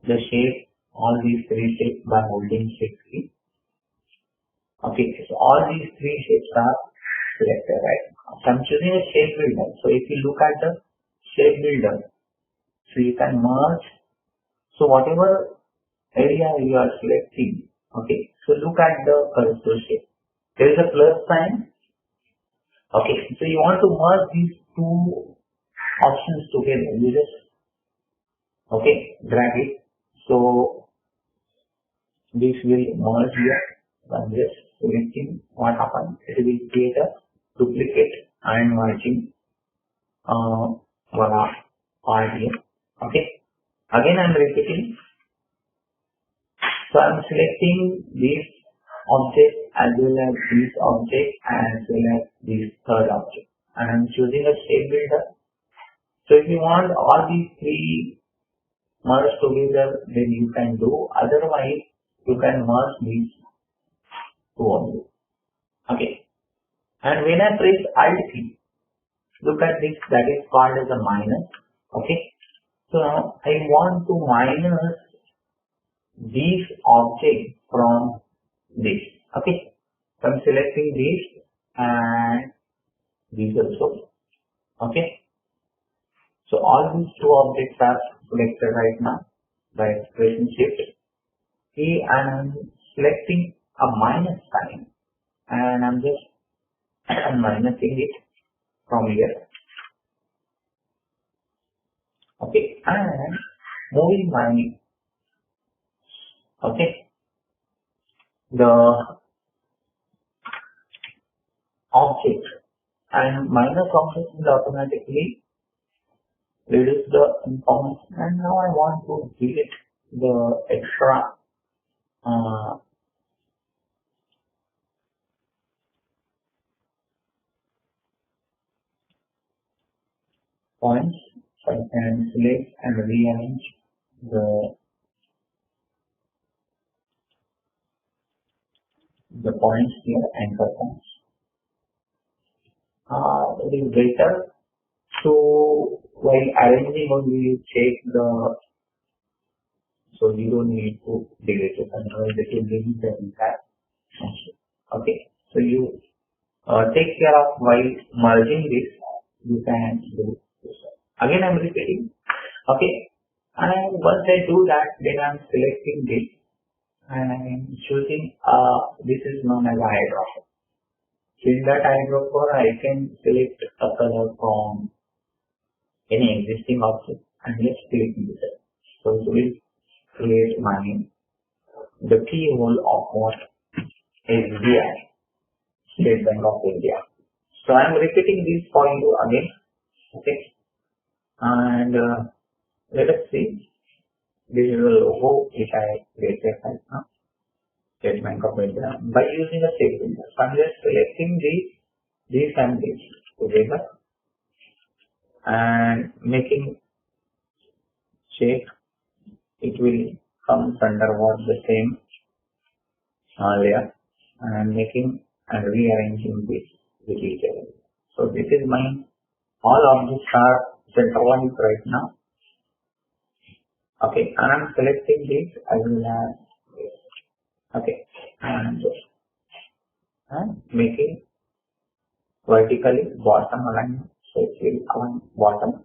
the shape, all these three shapes by holding shift key. Okay, so all these three shapes are selected right now. So I'm choosing a shape builder. So if you look at the shape builder, so you can merge. So whatever area you are selecting, okay, so look at the cursor shape. There is a plus sign. Okay, so you want to merge these two options together. You just, okay, drag it. So this will merge here. I'm just selecting what happens. It will create a duplicate and merging part here. Okay. Again, I'm repeating. So I'm selecting this object as well as this object as well as this third object. And I'm choosing a shape builder. So if you want all these three merged together, then you can do. Otherwise, you can merge these two only. Okay. And when I press Alt key, look at this, that is called as a minus. Okay. So now I want to minus this object from this. Okay. So I'm selecting this and this also. Okay. So all these two objects are selected right now by pressing shift key, and I'm selecting a minus sign, and I'm just minusing it from here. Okay, and moving my, okay, the object, and minus object will automatically reduce the information, and now I want to delete the extra points. So I can select and rearrange the points here, anchor points. It is better to, while arranging only, you check the, so you don't need to delete it, otherwise it will delete the entire function. Okay, so you take care of while merging this, you can do this. Again, I'm repeating. Okay, and once I do that, then I'm selecting this and I'm choosing, this is known as a eyedropper. So in that eyedropper, I can select a color from any existing object and just click this. So it will create the keyhole of what SBI, State Bank of India. So I'm repeating this for you again. Okay, and let us see. This is the logo which I created right now, State Bank of India, by using a shape builder. So I'm just selecting these and these together and making shape. It will come under what the same layer, and making and rearranging this with each other. So this is my, all objects are centralized right now. Okay, and I'm selecting this. I will have this. Okay, and making vertically bottom alignment. So it will align bottom.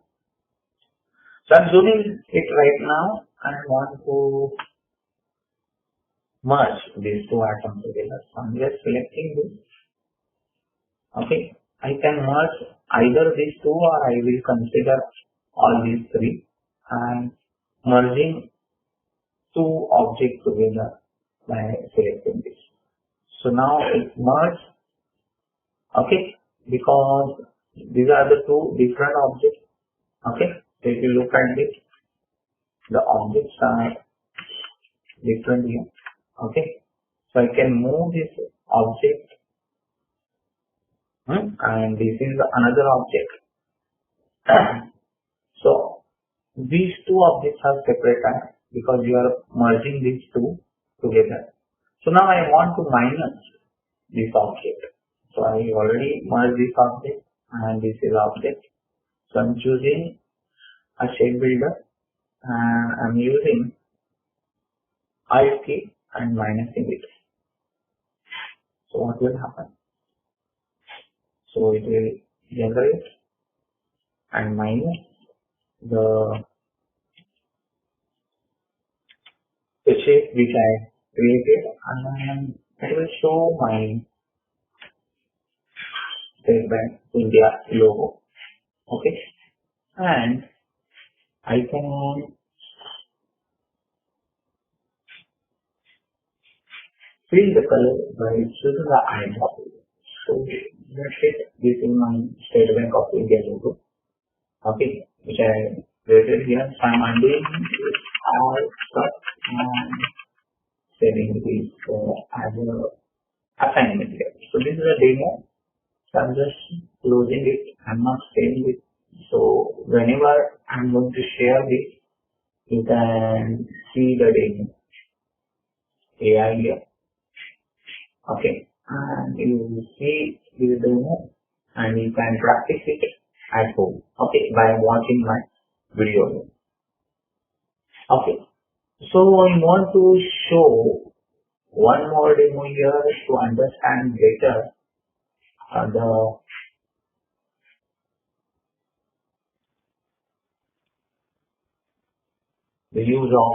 So I'm zooming it right now and I want to merge these two atoms together. So I'm just selecting this. Okay, I can merge either these two or I will consider all these three and merging two objects together by selecting this. So now it's merged. Okay, because these are the two different objects. Okay, so if you look at this, the objects are different here. Okay, so I can move this object and this is another object. So these two objects are separate because you are merging these two together. So now I want to minus this object. So I already merged this object and this is object. So I'm choosing a shape builder and I'm using Alt key and minusing it. So what will happen? So it will generate and minus the shape which I created and it will show my State Bank India logo. Okay, and I can fill the color by choosing the eyedrop. So that's it. This is my State Bank of India logo. Okay, which I created here. So I'm undoing this all stuff and saving this as a assignment here. So this is a demo. So I'm just closing it. I'm not saving it. So whenever I'm going to share this, you can see the demo AI here. Okay, and you will see the demo and you can practice it at home. Okay, by watching my video. Okay, so I want to show one more demo here to understand better the use of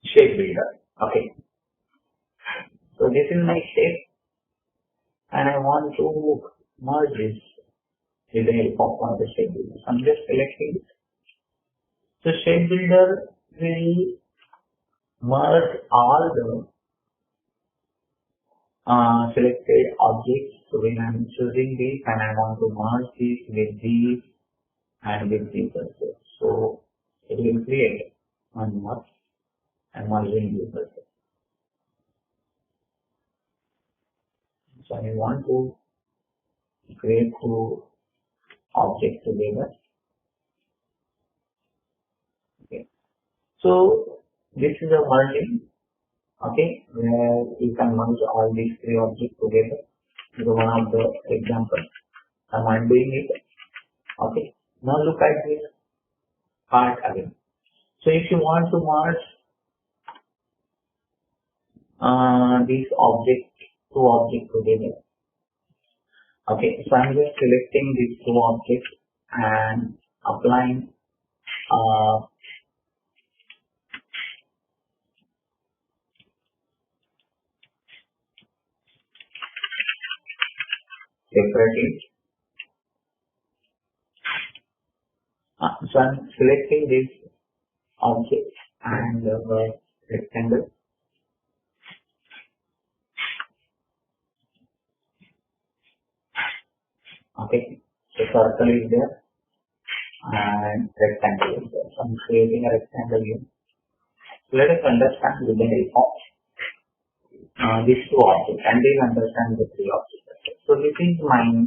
shape builder. Okay, so this is my shape and I want to merge this with the help of one of the shape builder. So I'm just selecting it. So shape builder will merge all the selected objects. So when I'm choosing this and I want to merge this with these and with these also. So it will create one merge and merging these also. So I want to create two objects together. Okay. So this is a merging. Okay, where you can merge all these three objects together. This is one of the examples. I'm undoing it. Okay, now look at this part again. So if you want to merge these two objects together. Okay, so I'm just selecting these two objects and applying separately. So I'm selecting this object and rectangle. Okay, so circle is there and rectangle is there. So I'm creating a rectangle here. So let us understand with the help of these two objects and then understand the three objects. So this is my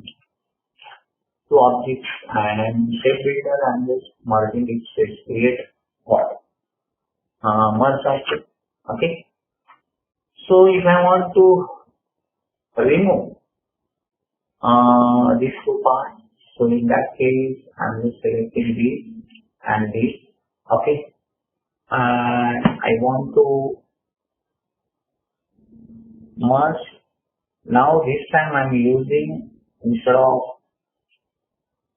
two objects and shape builder and just merging it to create what? Merge object. Okay. So if I want to remove these two parts. So in that case, I'm just selecting this and this. Okay. And I want to merge. Now this time I'm using, instead of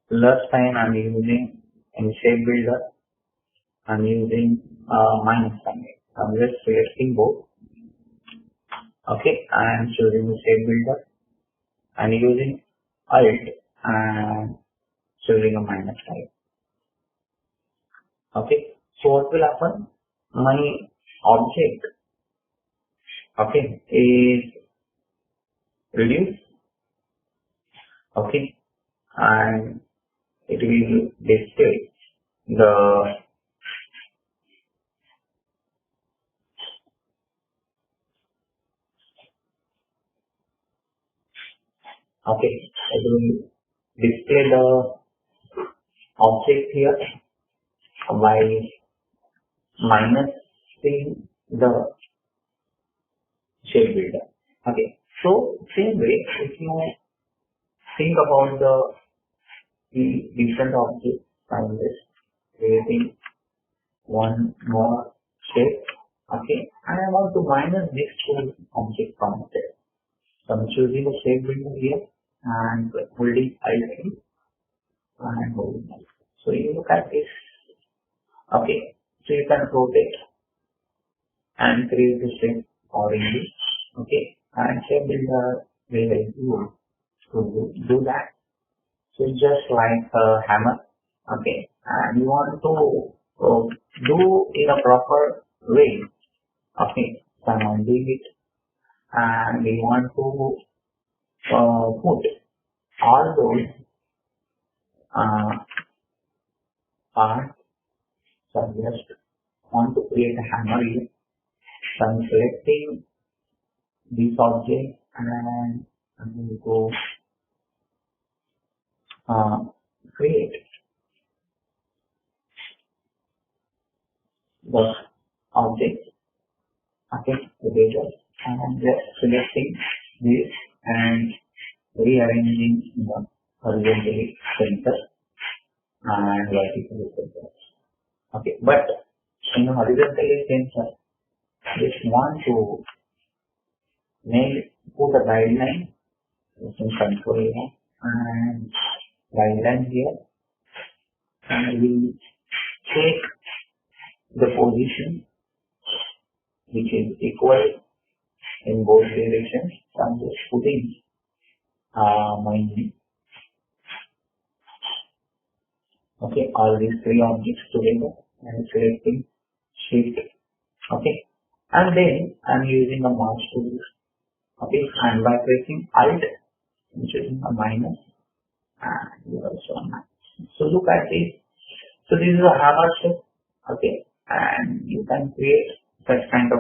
plus sign, I'm using in shape builder, I'm using minus sign. I'm just selecting both. Okay, I'm choosing the shape builder and using alt and choosing a minus sign. Okay, so what will happen? My object, okay, is reduced. Okay, and it will display the it will display the object here by minusing the shape builder. Okay, so same way, if you think about the different objects, I'm just creating one more shape. Okay, and I want to minus this two object from there. So I'm choosing the shape builder here and holding Alt key and holding Alt. So you look at this. Okay, so you can rotate and create the shape accordingly. Okay, and shape builder will help you to do that. So it's just like a hammer. Okay, and you want to do in a proper way. Okay, so I'm doing it, and we want to put all those parts. So I just want to create a hammer here. So I'm selecting this object and I'm going to create the object. Okay, together, and I'm just selecting this and rearranging the horizontally center and vertically center. Okay, but in horizontally center, I just want to put a guideline using control here and guideline here, and we take the position which is equal in both directions. So I'm just putting all these three objects together and selecting shift. Okay, and then I'm using a mouse tool. Okay, and by pressing Alt, I'm choosing a minus and also a minus. So look at this. So this is a hammer shape. Okay, and you can create such kind of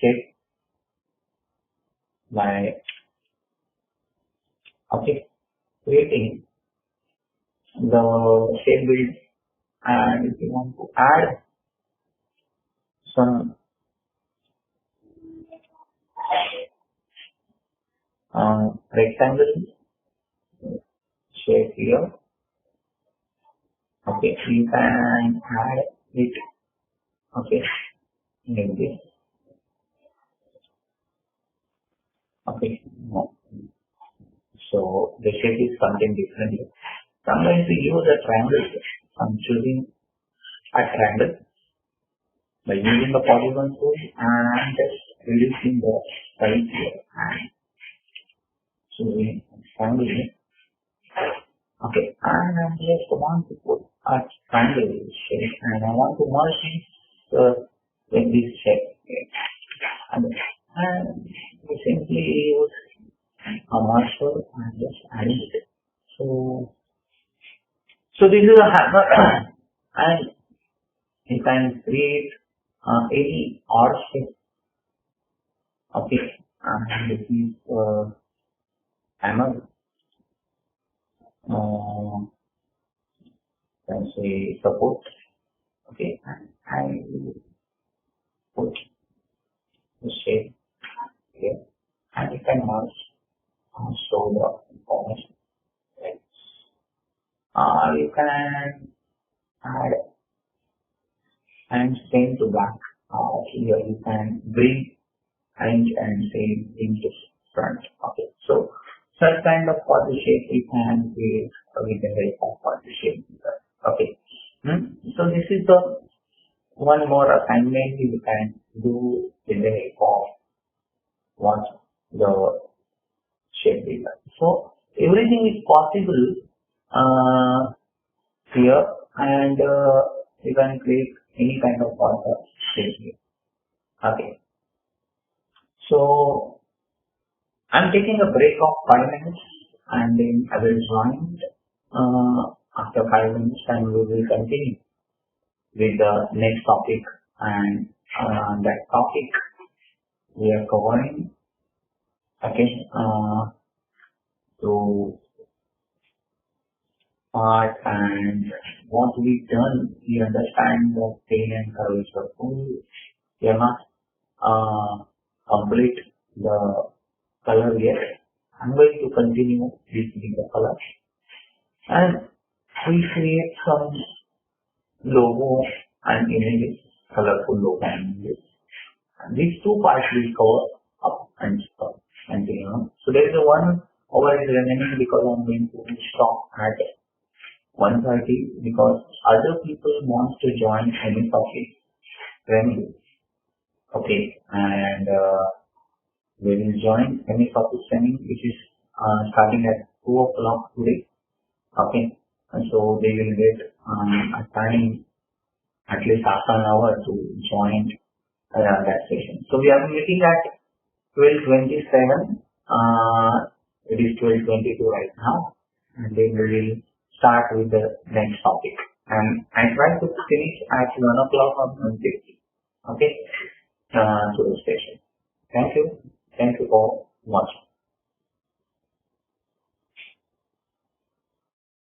shape by creating the shape build, and if you want to add some rectangle shape here, okay, you can add it, okay, like this, okay, no. So the shape is something different here. Sometimes we use a triangle. I'm choosing a triangle by using the polygon tool and just reducing the size here and choosing a triangle here. Okay, and I just want to put a triangle shape and I want to merge it with this shape. And we simply use a marshal and just adding it. So this is a hammer and you can create any odd shape. Okay, and this is hammer. Can say support. Okay, and I will put the shape here and you can merge store the information. You can add and same to back. Here you can bring and say into front. Okay, so such kind of body shape we can create with the help of body shape. Okay, so this is the one more assignment you can do with the help of what the shape design. So everything is possible here, and you can create any kind of order shape here. Okay, so I'm taking a break of 5 minutes, and then I will join after 5 minutes, and we will continue with the next topic. And that topic we are covering, okay, to part, and what we done, we understand the plane and curvature only. We are not complete the color yet. I'm going to continue with the color, and we create some logo and images, colorful logo and images. And these two parts will cover up and stop. And so there is a one over is remaining because I'm going to stop at 1:30 because other people want to join any topic remedy. Okay, and we will join any topic training which is starting at 2 o'clock today. Okay, and so they will get a time at least half an hour to join that session. So we are meeting at 12:27. It is 12:22 right now, and then we will start with the next topic. And I try to finish at 1 o'clock or 1:50. Okay, to the session. Thank you. Thank you for watching.